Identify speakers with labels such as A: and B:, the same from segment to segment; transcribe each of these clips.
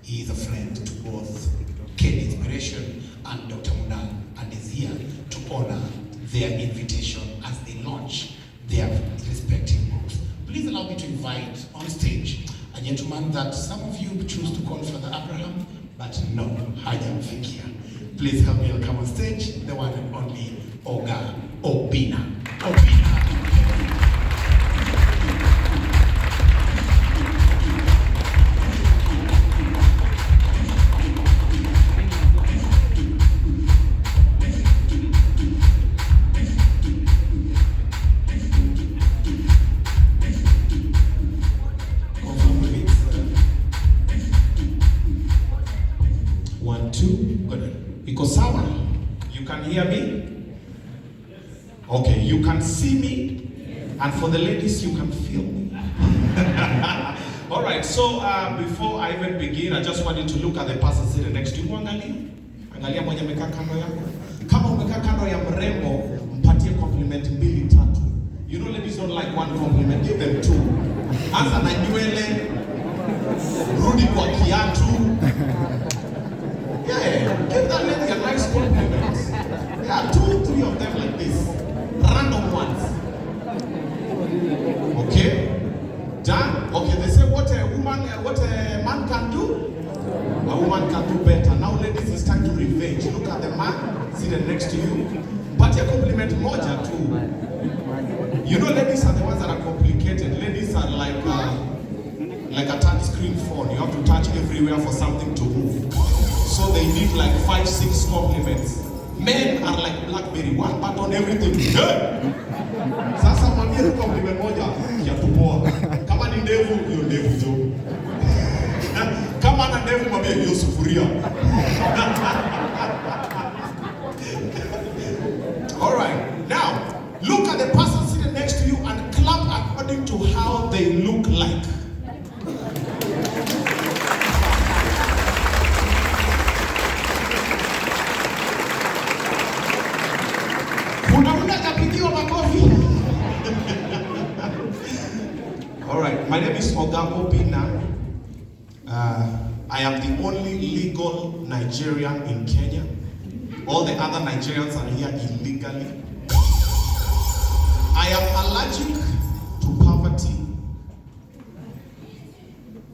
A: He is a friend to both Kelly Inspiration and Dr. Munang, and is here to honor their invitation as they launch their respective books. Please allow me to invite on stage a gentleman that some of you choose to call Father Abraham, but no, hajamfikia. Please help me welcome on stage the one and only Obinna. Iko sawa? You can hear me? Okay, you can see me? And for the ladies, you can feel me. All right, so before I even begin, I just want you to look at the person sitting next to you. Angalia mwenye amekaa kando yako. Kama umekaa kando ya mrembo, mpatie compliment 2 3. You know ladies don't like one compliment, give them 2. Anza na nywele, rudi kwa kiatu. Yeah, give that lady a nice compliment. Yeah, 2, 3 of them like this. Random ones. Okay? Done? Okay, they say what a man can do, a woman can do better. Now ladies, it's time to revenge. Look at the man sitting next to you. But a compliment moja too. You know ladies are the ones that are complicated. Ladies are like a touch screen phone. You have to touch everywhere for something to move. So they need like 5, 6 compliments. Men are like BlackBerry, one button, everything. Sasa mwambie compliment moja ya tupoa. Kama ni ndevu, hiyo ndevu jo. Kama ana ndevu mwambie hiyo sufuria. All right. Now, look at the person sitting next to you and clap according to how they look like. All right, my name is Obinna. I am the only legal Nigerian in Kenya. All the other Nigerians are here illegally. I am allergic to poverty.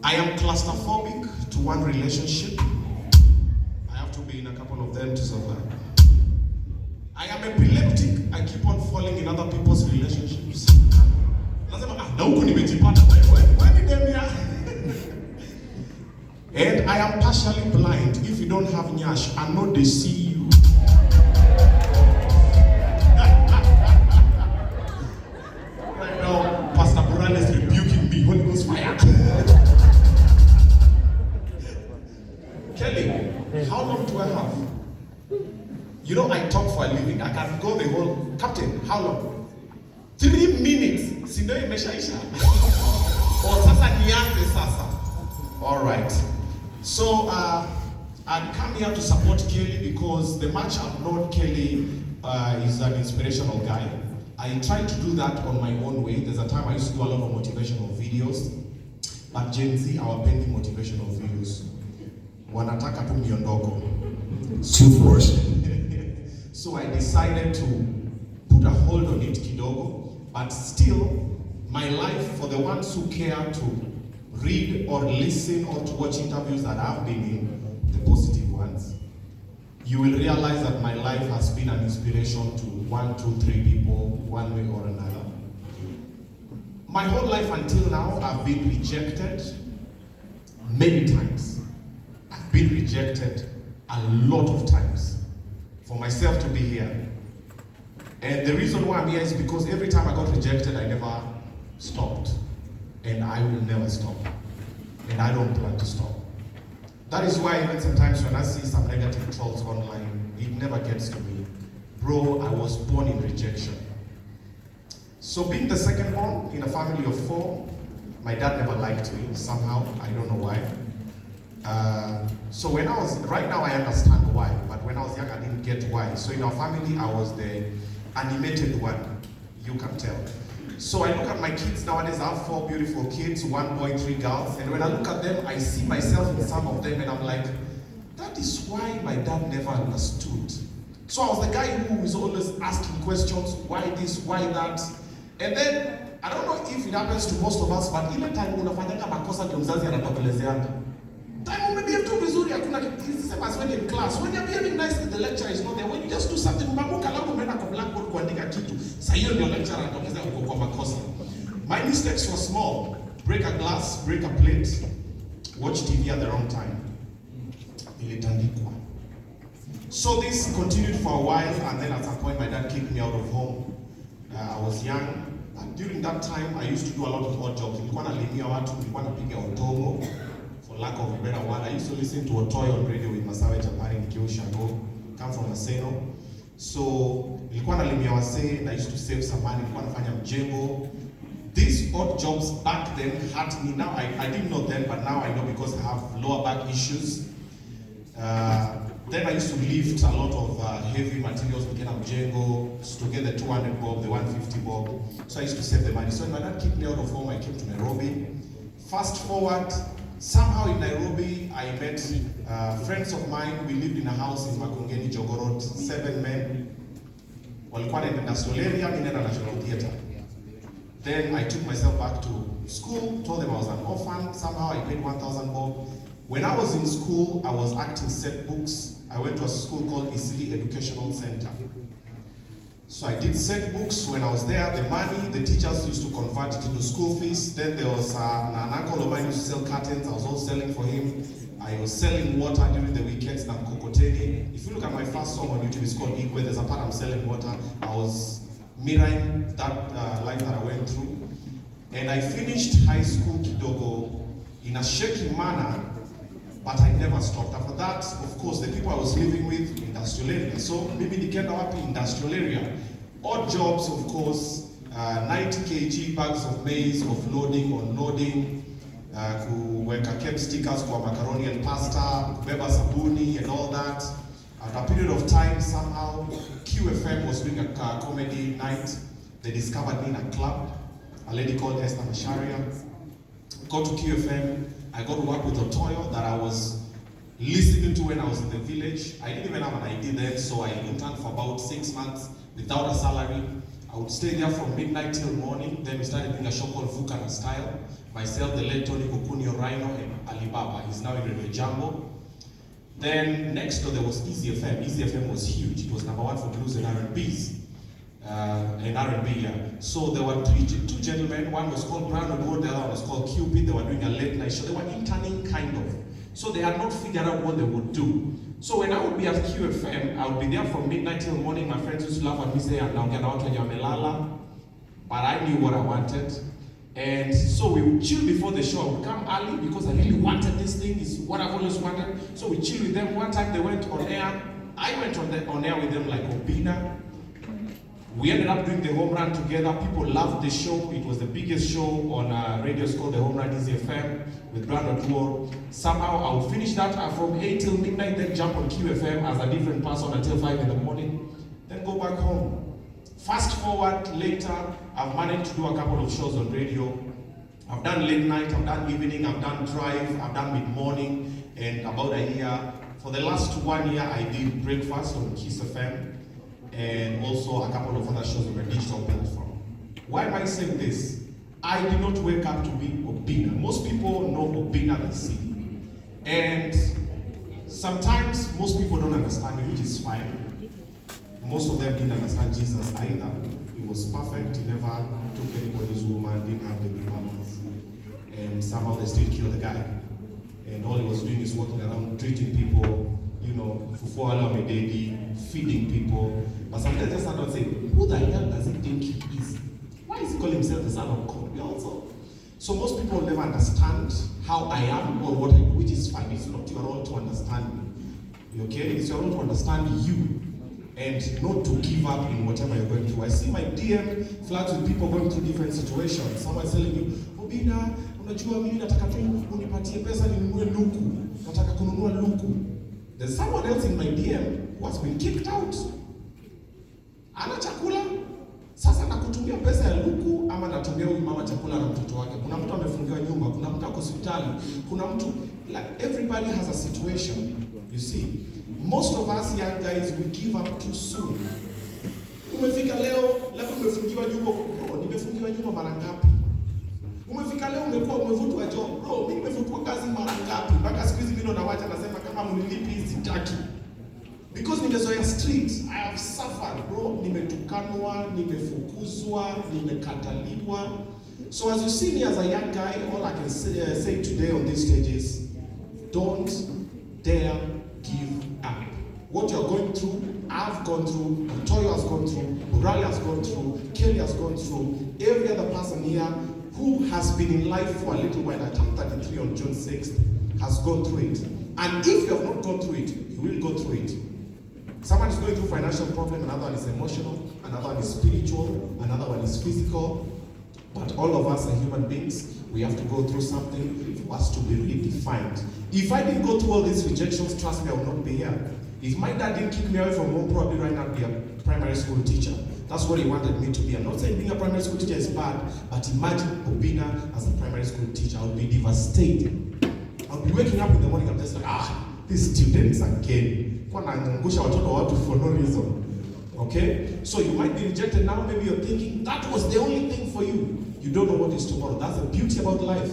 A: I am claustrophobic to one relationship. I have to be in a couple of them to survive. I am epileptic. I keep on falling in other people's relationships. And I am partially blind. If you don't have nyash, I know they see you. Right now, Pastor Buran is rebuking me. Holy Ghost fire. Kelly, how long do I have? You know, I talk for a living. I can go the whole... Captain, how long? 3 minutes. Sindo imeshaisha. Or sasa nianze sasa. All right. So, I've come here to support Kelly because the much I've known Kelly is an inspirational guy. I try to do that on my own way. There's a time I used to do a lot of motivational videos. But Gen Z, our pending motivational videos. Wanataka tu miondoko. Too forced. So I decided to put a hold on it kidogo. But still, my life, for the ones who care to read or listen or to watch interviews that I've been in, the positive ones, you will realize that my life has been an inspiration to 1, 2, 3 people, one way or another. My whole life until now, I've been rejected many times. I've been rejected a lot of times for myself to be here. And the reason why I'm here is because every time I got rejected, I never stopped. And I will never stop. And I don't plan to stop. That is why even sometimes when I see some negative trolls online, it never gets to me. Bro, I was born in rejection. So being the second born in a family of 4, my dad never liked me somehow. I don't know why. So when I was, right now I understand why, but when I was young I didn't get why. So in our family I was the animated one, you can tell. So I look at my kids nowadays. I have 4 beautiful kids, 1 boy, 3 girls. And when I look at them, I see myself in some of them, and I'm like, that is why my dad never understood. So I was the guy who was always asking questions, why this, why that? And then, I don't know if it happens to most of us, but ile time unafanyanga makosa ndio mzazi anatokelezea. Time umebehave tu vizuri, hakuna kitu. It's the same as when in class. When you're behaving nice, the lecturer is not there. When you just do something, unamuka langu umeenda kwa blackboard kuandika kitu. Sasa hiyo ndio lecturer anatokezea huko kwa makosa. My mistakes were small. Break a glass, break a plate, watch TV at the wrong time. Nilitandikwa. So this continued for a while, and then at some point my dad kicked me out of home. I was young. And during that time, I used to do a lot of odd jobs. Nilikuwa nalimia watu, nilikuwa napiga otomo. For lack of a better word, I used to listen to Otoy on radio with Masawe Japani nikiwa Shago, come from Maseno. So, nilikuwa nalimia wasee, and I used to save some money, nilikuwa nafanya mjengo. These odd jobs back then hurt me. Now, I didn't know then, but now I know because I have lower back issues. Then I used to lift a lot of heavy materials, nikienda mjengo, to get the 200 bob, the 150 bob. So I used to save the money. So when my dad kicked me out of home, I came to Nairobi. Fast forward, somehow in Nairobi, I met friends of mine. We lived in a house in Makongeni, Jogorod, 7 men. Walikuwa na industrial area, mimi nenda National Theatre. Then I took myself back to school, told them I was an orphan. Somehow I paid 1,000 bob. When I was in school, I was acting set books. I went to a school called Isili Educational Center. So I did set books. When I was there, the money, the teachers used to convert it into school fees. Then there was an uncle of mine used to sell curtains. I was also selling for him. I was selling water during the weekends, na Kokoteni. If you look at my first song on YouTube, it's called Igwe. There's a part I'm selling water. I was mirroring that life that I went through. And I finished high school kidogo in a shaky manner, but I never stopped. After that, of course, the people I was living with, industrial area. So, maybe nikaenda wapi industrial area. Odd jobs, of course, 90 kg bags of maize, offloading, unloading, kuweka kept stickers kwa macaroni and pasta, kubeba sabuni and all that. After a period of time, somehow, QFM was doing a comedy night. They discovered me in a club, a lady called Esther Masharia. Got to QFM. I got to work with Otoyo that I was listening to when I was in the village. I didn't even have an ID then, so I interned for about 6 months without a salary. I would stay there from midnight till morning. Then we started doing a show called Vukana Style. Myself, the late Tony Kukunio Rhino, and Alibaba. He's now in Radio Jambo. Then next door there was Easy FM. Easy FM was huge. It was #1 for blues and R&Bs. And R&B, yeah. So there were two gentlemen. One was called Brown Wood, the other one was called Cupid. They were doing a late night show. They were interning, kind of. So they had not figured out what they would do. So when I would be at QFM, I would be there from midnight till morning. My friends used to laugh at me, say, "Naongea watu wenye wamelala." But I knew what I wanted. And so we would chill before the show. I would come early because I really wanted this thing. It's what I've always wanted. So we chill with them. One time they went on air. I went on air with them like Obinna. We ended up doing the home run together. People loved the show. It was the biggest show on radio called the Home Run Easy FM with Brandon Duo. Somehow I would finish that from 8 till midnight, then jump on QFM as a different person until 5 in the morning, then go back home. Fast forward later, I've managed to do a couple of shows on radio. I've done late night, I've done evening, I've done drive, I've done mid-morning, and about a year. For the last 1 year, I did breakfast on Kiss FM. And also a couple of other shows on a digital platform. Why am I saying this? I did not wake up to be Obinna. Most people know Obinna they see. And sometimes most people don't understand me, which is fine. Most of them didn't understand Jesus either. He was perfect, he never took anybody's woman, didn't have any mamas. And somehow they still killed the guy. And all he was doing is walking around treating people, you know, feeding people. But sometimes I start to say, who the hell does he think he is? Why is he calling himself the son of God? Also. So most people never understand how I am or what I do, which is fine. It's not your role to understand me. Okay? It's your role to understand you and not to give up in whatever you're going through. I see my DM floods with people going through different situations. Someone's telling you, Obinna, unajua mimi nataka tu unipatie pesa ninunue luku. Nataka kununua luku. There's someone else in my DM who has been kicked out. Ana chakula, sasa nakutumia pesa ya luku ama anatumia huyu mama chakula na mtoto wake. Kuna mtu amefungiwa nyumba, kuna mtu ako hospitali, kuna mtu, like everybody has a situation. You see, most of us young guys we give up too soon. Umefika leo, labda umefungiwa nyumba, bro, nimefungiwa nyumba mara ngapi? Umefika leo umekuwa umevutwa job, bro, mimi nimevutwa kazi mara ngapi? Mpaka siku hizi mimi nawacha nasema kama mnilipi hizi tatu. Because nimezoea street, I have suffered, bro. Nimetukanwa, nimefukuzwa, nimekataliwa. So as you see me as a young guy, all I can say today on this stage is, don't dare give up. What you're going through, I've gone through, Antonio has gone through, Burali has gone through, Kelly has gone through, every other person here who has been in life for a little while, I turned 33 on June 6th, has gone through it. And if you have not gone through it, you will go through it. Someone is going through financial problem, another one is emotional, another one is spiritual, another one is physical. But all of us are human beings. We have to go through something for us to be redefined. If I didn't go through all these rejections, trust me, I would not be here. If my dad didn't kick me away from home, probably right now I'd be a primary school teacher. That's what he wanted me to be. I'm not saying being a primary school teacher is bad, but imagine Obinna as a primary school teacher. I would be devastated. I'll be waking up in the morning, I'm just like, these students again. For no reason. Okay? So you might be rejected now, maybe you're thinking that was the only thing for you. You don't know what is tomorrow. That's the beauty about life.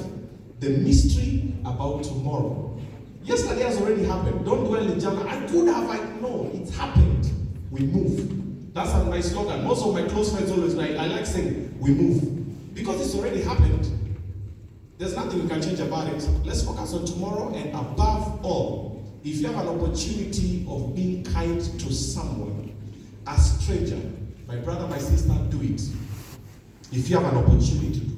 A: The mystery about tomorrow. Yesterday has already happened. Don't dwell in Jana. I could have, no, it's happened. We move. That's my slogan. Most of my close friends always, I like saying, we move. Because it's already happened. There's nothing we can change about it. Let's focus on tomorrow, and above all, if you have an opportunity of being kind to someone, a stranger, my brother, my sister, do it. If you have an opportunity to do